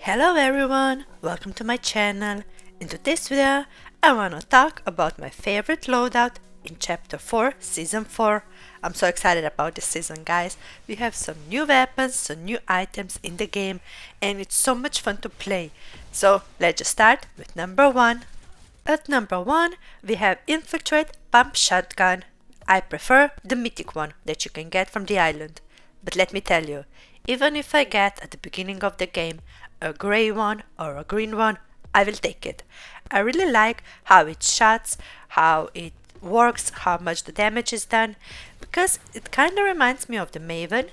Hello everyone, welcome to my channel. In today's video, I wanna talk about my favorite loadout in chapter 4, season 4. I'm so excited about this season, guys. We have some new weapons, some new items in the game, and it's so much fun to play. So let's just start with number 1. At number 1, we have Infiltrate Pump Shotgun. I prefer the Mythic one that you can get from the island. But let me tell you, even if I get at the beginning of the game a grey one or a green one, I will take it. I really like how it shots, how it works, how much the damage is done, because it kind of reminds me of the Maven,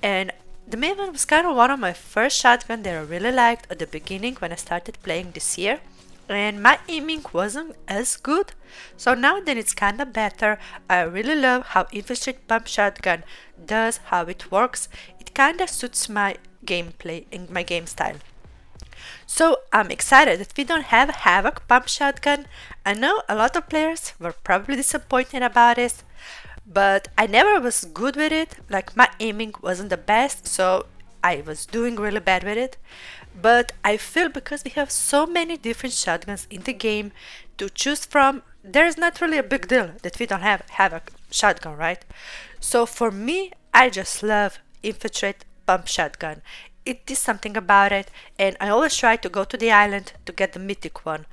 and the Maven was kind of one of my first shotgun that I really liked at the beginning when I started playing this year, and my aiming wasn't as good, so now that it's kind of better, I really love how Infiltrate Pump Shotgun does, how it works. It kind of suits my gameplay and my game style. So I'm excited that we don't have Havoc Pump Shotgun. I know a lot of players were probably disappointed about it, but I never was good with it. Like, my aiming wasn't the best, so I was doing really bad with it. But I feel because we have so many different shotguns in the game to choose from, there's not really a big deal that we don't have Havoc Shotgun, right? So for me, I just love Infiltrate Pump Shotgun. It is something about it, and I always try to go to the island to get the Mythic one.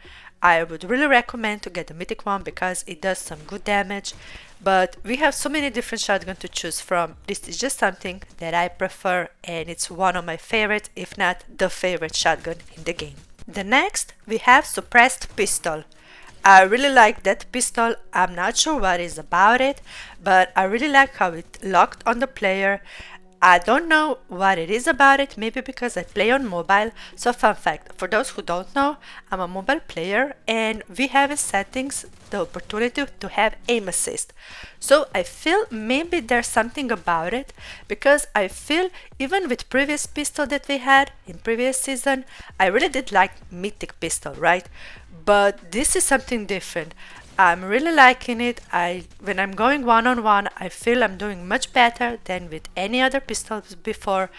I would really recommend to get the Mythic one because it does some good damage, but we have so many different shotguns to choose from. This is just something that I prefer, and it's one of my favorites, if not the favorite shotgun in the game. The next, we have Supressed Pistol. I really like that pistol. I'm not sure what is about it, but I really like how it locked on the player. I don't know what it is about it, maybe because I play on mobile. So fun fact, for those who don't know, I'm a mobile player and we have in settings the opportunity to have aim assist. So I feel maybe there's something about it, because I feel even with previous pistol that we had in previous season, I really did like Mythic pistol, right? But this is something different. I'm really liking it. When I'm going one-on-one, I feel I'm doing much better than with any other pistols before.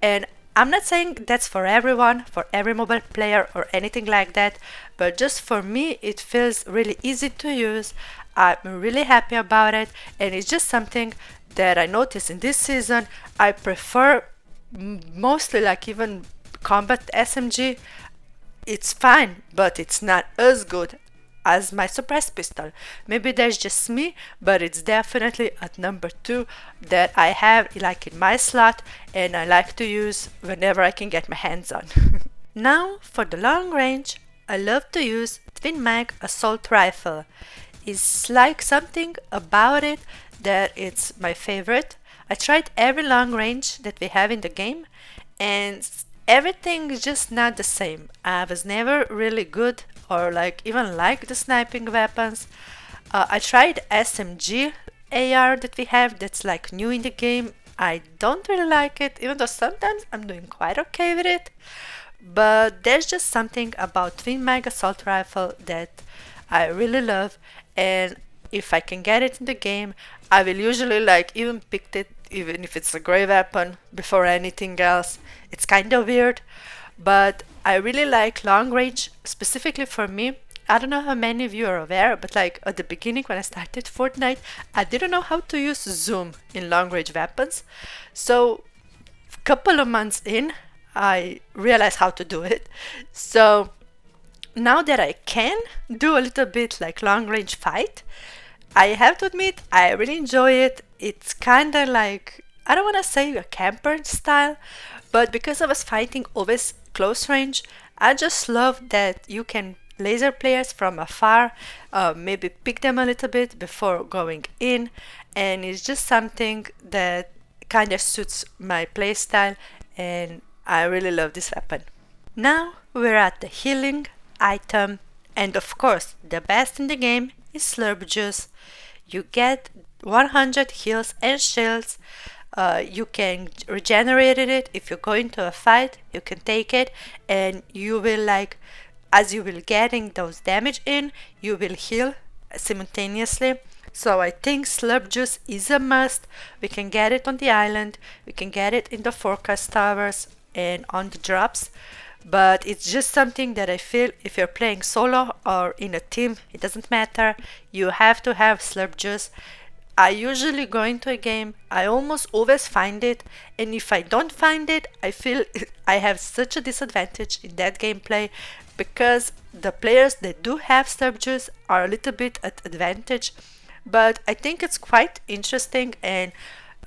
And I'm not saying that's for everyone, for every mobile player or anything like that, but just for me, it feels really easy to use. I'm really happy about it, and it's just something that I noticed in this season. I prefer mostly, like, even combat SMG. It's fine, but it's not as good as my suppressed pistol. Maybe that's just me, but it's definitely at number 2 that I have like in my slot, and I like to use whenever I can get my hands on. Now for the long range, I love to use twin mag assault rifle. It's like something about it that it's my favorite. I tried every long range that we have in the game, and everything is just not the same. I was never really good or like even like the sniping weapons. I tried SMG AR that we have, that's like new in the game. I don't really like it, even though sometimes I'm doing quite okay with it. But there's just something about twin mag assault rifle that I really love, and if I can get it in the game, I will usually like even pick it, even if it's a grey weapon, before anything else. It's kind of weird, but I really like long range, specifically for me. I don't know how many of you are aware, but like at the beginning when I started Fortnite, I didn't know how to use zoom in long range weapons. So a couple of months in, I realized how to do it. So now that I can do a little bit like long range fight, I have to admit I really enjoy it. It's kind of like, I don't want to say a camper style, but because I was fighting always close range, I just love that you can laser players from afar, maybe pick them a little bit before going in, and it's just something that kind of suits my playstyle, and I really love this weapon. Now we're at the healing item, and of course the best in the game is Slurp Juice. You get 100 heals and shields. You can regenerate it if you go into a fight. You can take it, and you will, like, as you will getting those damage in, you will heal simultaneously. So I think Slurp Juice is a must. We can get it on the island, we can get it in the forecast towers and on the drops, but it's just something that I feel if you're playing solo or in a team, it doesn't matter, you have to have Slurp Juice. I usually go into a game, I almost always find it, and if I don't find it, I feel I have such a disadvantage in that gameplay, because the players that do have Slurp Juice are a little bit at advantage. But I think it's quite interesting and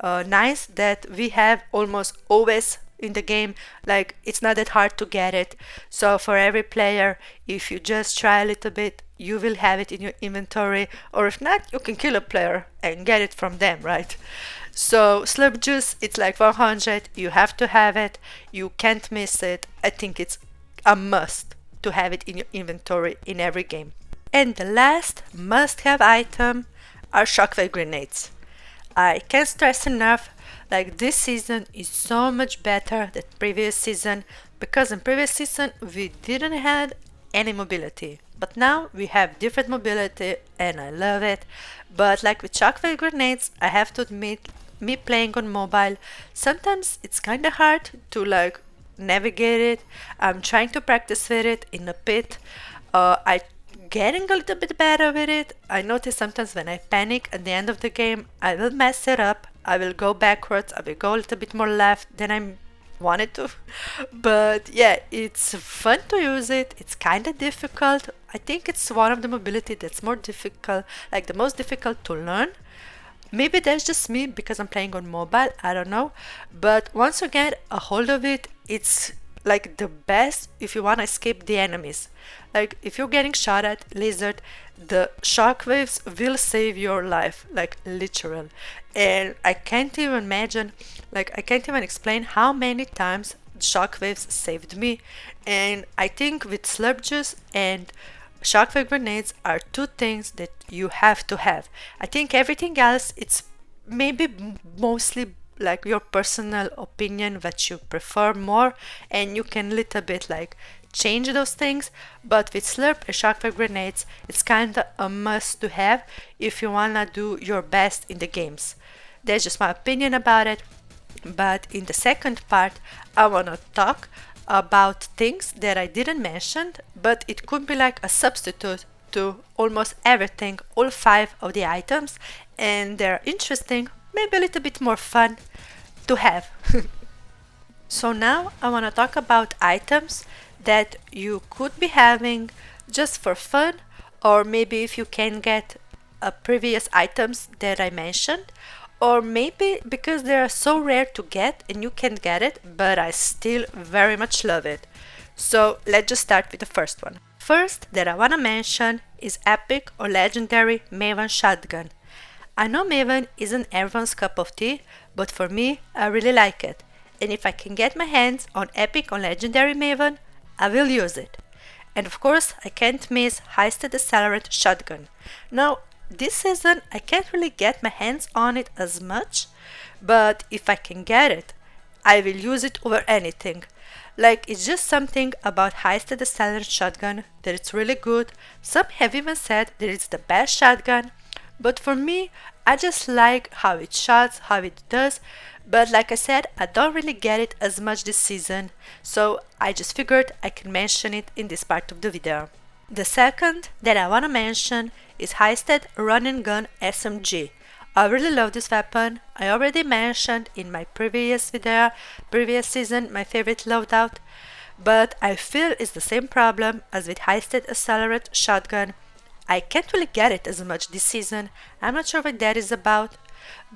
nice that we have almost always in the game, like it's not that hard to get it. So for every player, if you just try a little bit, you will have it in your inventory, or if not, you can kill a player and get it from them, right? So Slurp Juice, it's like 100, you have to have it, you can't miss it. I think it's a must to have it in your inventory in every game. And the last must-have item are Shockwave Grenades. I can't stress enough, like this season is so much better than previous season, because in previous season we didn't have any mobility, but now we have different mobility and I love it. But like with Shockwave Grenades, I have to admit, me playing on mobile, sometimes it's kinda hard to like navigate it. I'm trying to practice with it in a pit. I getting a little bit better with it. I notice sometimes when I panic at the end of the game, I will mess it up. I will go backwards, I will go a little bit more left than I wanted to. But yeah, it's fun to use it. It's kind of difficult. I think it's one of the mobility that's more difficult, like the most difficult to learn. Maybe that's just me because I'm playing on mobile, I don't know. But once you get a hold of it, it's like the best if you want to escape the enemies. Like if you're getting shot at, lizard, the shockwaves will save your life, like literal. And I can't even imagine, like I can't even explain how many times shockwaves saved me. And I think with Slurp Juice and Shockwave Grenades are two things that you have to have. I think everything else, it's maybe mostly like your personal opinion that you prefer more, and you can little bit like change those things. But with Slurp and Shockwave Grenades, it's kinda a must to have if you wanna do your best in the games. That's just my opinion about it. But in the second part, I wanna talk about things that I didn't mention, but it could be like a substitute to almost everything, all 5 of the items, and they're interesting, maybe a little bit more fun to have. So now I want to talk about items that you could be having just for fun, or maybe if you can get previous items that I mentioned, or maybe because they are so rare to get and you can't get it, but I still very much love it. So let's just start with the first one. First that I want to mention is epic or legendary Maven shotgun. I know Maven isn't everyone's cup of tea, but for me, I really like it. And if I can get my hands on epic or legendary Maven, I will use it. And of course, I can't miss Heisted accelerate shotgun. Now, this season, I can't really get my hands on it as much, but if I can get it, I will use it over anything. Like, it's just something about Heisted accelerate shotgun that it's really good. Some have even said that it's the best shotgun. But for me, I just like how it shots, how it does, but like I said, I don't really get it as much this season, so I just figured I can mention it in this part of the video. The second that I wanna mention is Heisted RunningGunSmg. I really love this weapon. I already mentioned in my previous video, previous season, my favorite loadout, but I feel it's the same problem as with Heisted accelerate shotgun. I can't really get it as much this season. I'm not sure what that is about,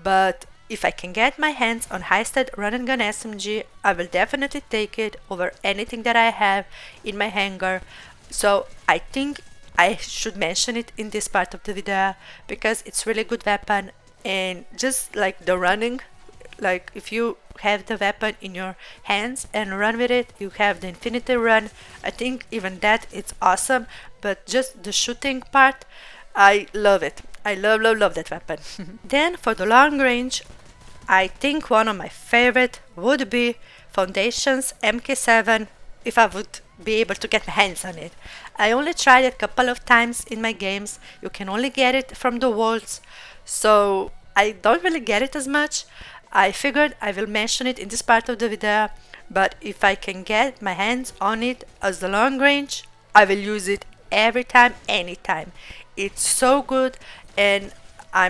but if I can get my hands on Heisted RunningGunSmg, I will definitely take it over anything that I have in my hangar. So I think I should mention it in this part of the video because it's really good weapon, and just like the running, like if you have the weapon in your hands and run with it, you have the infinity run. I think even that it's awesome, but just the shooting part, I love it. I love that weapon. Then for the long range, I think one of my favorite would be Foundations MK7, if I would be able to get my hands on it. I only tried it a couple of times in my games. You can only get it from the walls, so I don't really get it as much. I figured I will mention it in this part of the video, but if I can get my hands on it as the long range, I will use it every time, anytime. It's so good, and I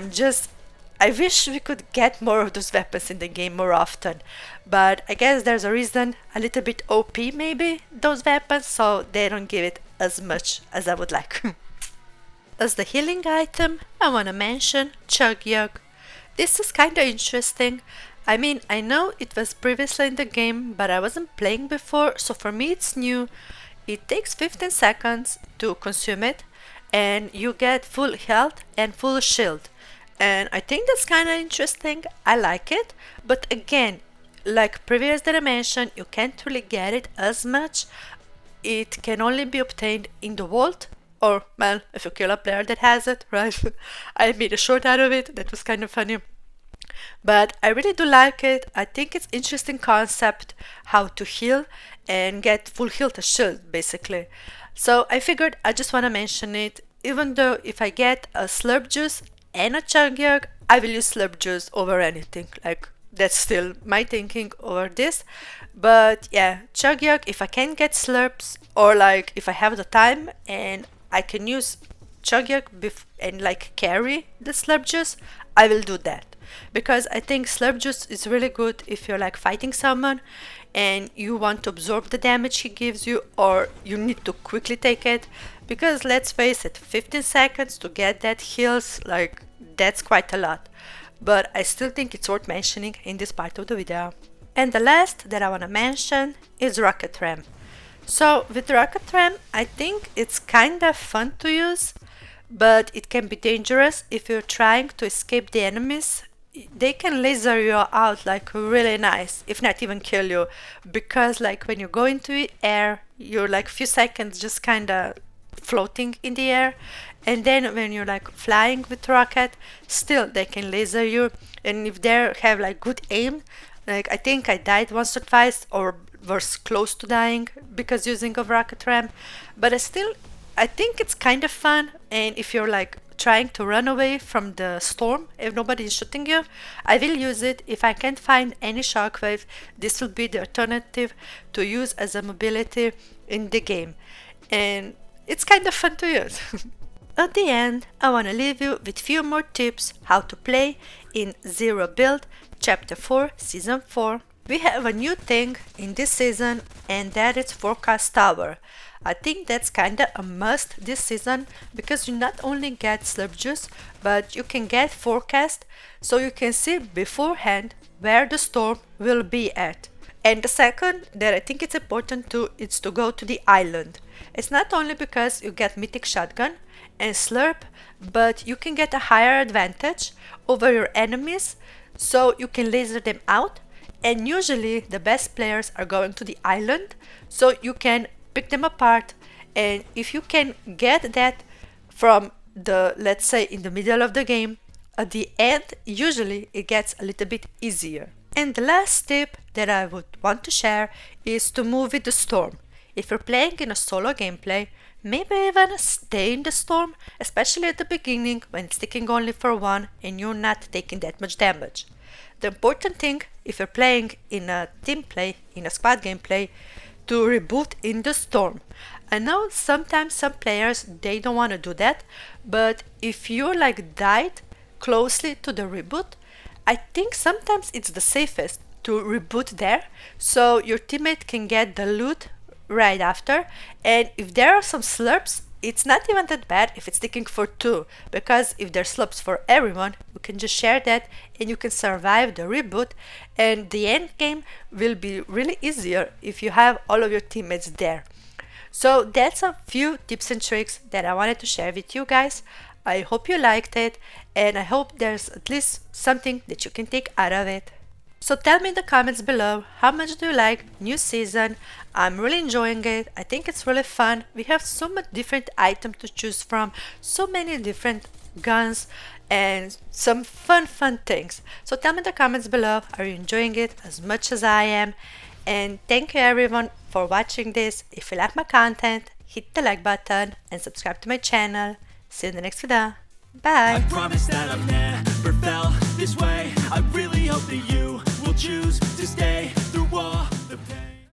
wish we could get more of those weapons in the game more often, but I guess there's a reason, a little bit OP maybe, those weapons, so they don't give it as much as I would like. As the healing item, I wanna mention Chug Jug. This is kinda interesting. I mean, I know it was previously in the game, but I wasn't playing before, so for me it's new. It takes 15 seconds to consume it, and you get full health and full shield. And I think that's kinda interesting. I like it, but again, like previous that I mentioned, you can't really get it as much. It can only be obtained in the vault, or, well, if you kill a player that has it, right? I made a short out of it, that was kind of funny. But I really do like it. I think it's interesting concept how to heal and get full health as shield, basically. So I figured I just want to mention it, even though if I get a Slurp Juice and a Chug Jug, I will use Slurp Juice over anything. Like, that's still my thinking over this. But yeah, Chug Jug, if I can get slurps, or like if I have the time and I can use Chug Jug and like carry the Slurp Juice, I will do that. Because I think Slurp Juice is really good if you're like fighting someone and you want to absorb the damage he gives you, or you need to quickly take it. Because let's face it, 15 seconds to get that heals, like, that's quite a lot. But I still think it's worth mentioning in this part of the video. And the last that I want to mention is rocketram. So with rocketram, I think it's kind of fun to use, but it can be dangerous if you're trying to escape the enemies. They can laser you out like really nice, if not even kill you, because like when you go into the air, you're like few seconds just kind of floating in the air, and then when you're like flying with rocket, still they can laser you. And if they have like good aim, like I think I died once or twice, or was close to dying because using of rocketram, but I think it's kind of fun. And if you're like trying to run away from the storm, if nobody is shooting you, I will use it. If I can't find any shockwave, this will be the alternative to use as a mobility in the game, and it's kind of fun to use. At the end, I want to leave you with few more tips how to play in Zero Build Chapter 4 Season 4. We have a new thing in this season, and that is Forecasttower. I think that's kinda a must this season, because you not only get Slurp Juice, but you can get Forecast, so you can see beforehand where the storm will be at. And the second that I think it's important to is to go to the island. It's not only because you get Mythic shotgun and Slurp, but you can get a higher advantage over your enemies, so you can laser them out. And usually the best players are going to the island, so you can pick them apart. And if you can get that from the, let's say, in the middle of the game, at the end usually it gets a little bit easier. And the last tip that I would want to share is to move with the storm. If you're playing in a solo gameplay, maybe even stay in the storm, especially at the beginning when it's sticking only for one and you're not taking that much damage. The important thing, if you're playing in a team play, in a squad gameplay, to reboot in the storm. I know sometimes some players, they don't want to do that, but if you like died closely to the reboot, I think sometimes it's the safest to reboot there, so your teammate can get the loot right after. And if there are some slurps, it's not even that bad if it's sticking for two, because if there's slurps for everyone, you can just share that and you can survive the reboot, and the end game will be really easier if you have all of your teammates there. So that's a few tips and tricks that I wanted to share with you guys. I hope you liked it, and I hope there's at least something that you can take out of it. So tell me in the comments below, how much do you like new season? I'm really enjoying it. I think it's really fun. We have so much different items to choose from, so many different guns and some fun things. So tell me in the comments below, are you enjoying it as much as I am? And thank you everyone for watching this. If you like my content, hit the like button and subscribe to my channel. See you in the next video. Bye. I promise that I've never felt this way. I really hope hope that you will choose to stay.